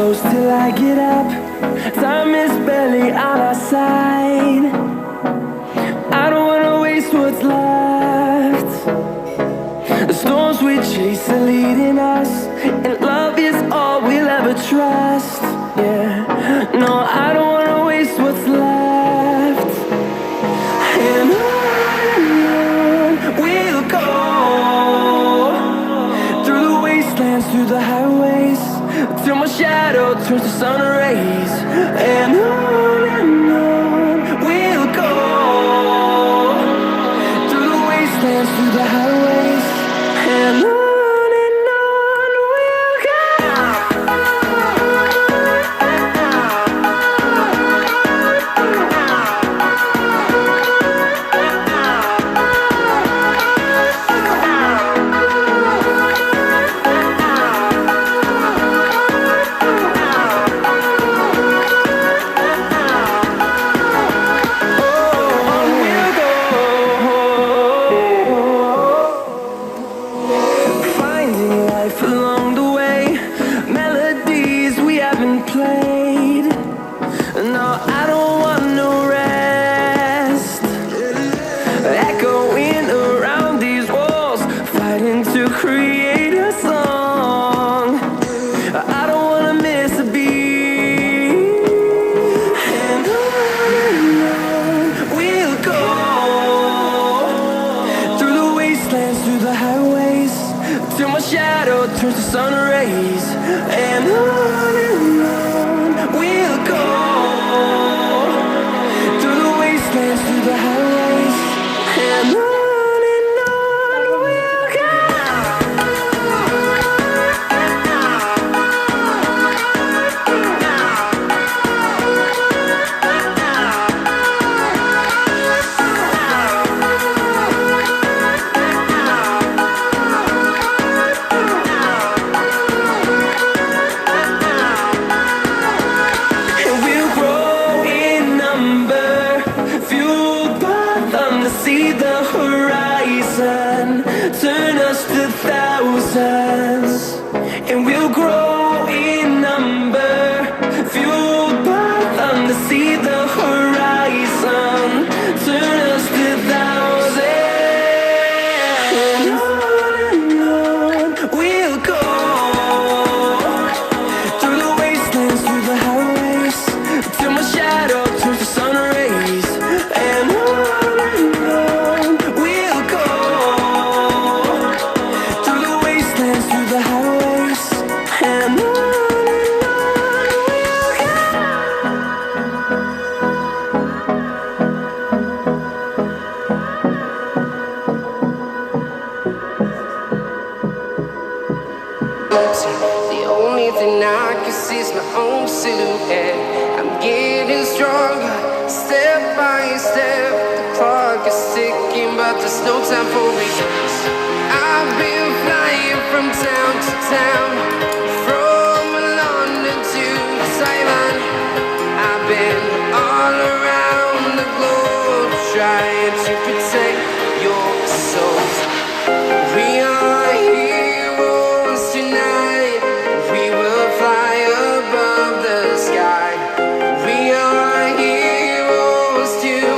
close till I get up. Time is barely on our side. I don't wanna waste what's left. The storms we chase are leading us, and love is all we'll ever trust. Yeah, no, I don't wanna waste what's left. And on we'll go, through the wastelands, through the highways, till my shadow turns to sun rays. And on we'll go, through the wastelands, through the highways, and on we'll go. Along the way, melodies we haven't played. No, I don't want no rest. Echoing around these walls, fighting to create a song. I don't wanna miss a beat. And on we'll go, through the wastelands, through the highways, till my shadow turns to sun rays. And on we'll go, through the wastelands, through the highways, and on we'll go. See the horizon, turn us to thousands, and we'll grow in number, fueled by thunder. See the horizon, turn us to thousands, and on we'll go, through the wastelands, through the highways, till my shadow turns to sun rays. And the only thing I can see is my own silhouette. I'm getting stronger, step by step. The clock is ticking, but there's no time for regrets. I've been flying from town to town, from London to Taiwan. I've been all around the globe, trying to protect your soul. We are heroes tonight. We will fly above the sky. We are heroes tonight.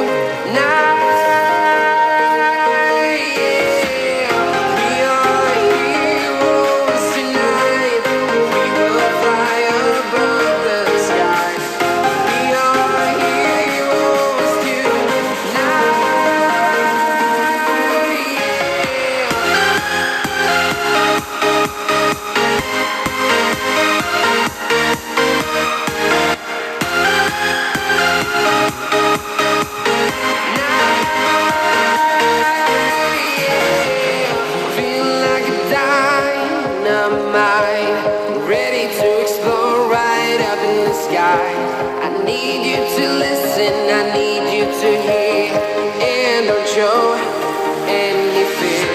Yeah. We are heroes tonight. We will fly above the sky. We are heroes tonight. Feel like a dynamite, ready to explode right up in the sky. I need you to listen, I need you to hear, and don't show any fear.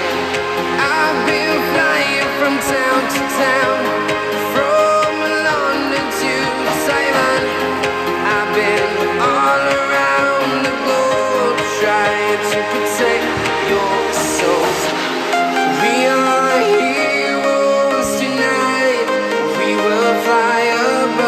I've been flying from town to town, from London to Taiwan. I've been all around the globe, trying to protect your soul. We are heroes tonight. We will fly above.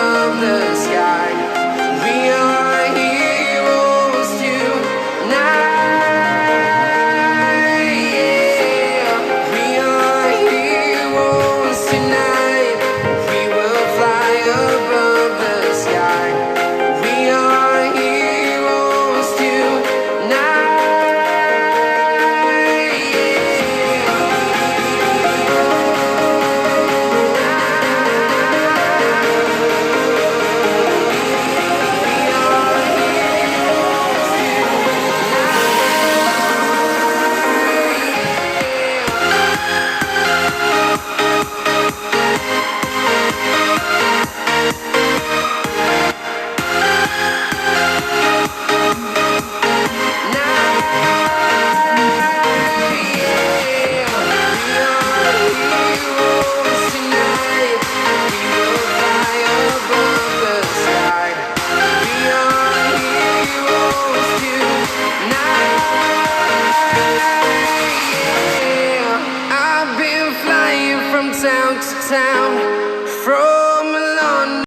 streets of town, frozen.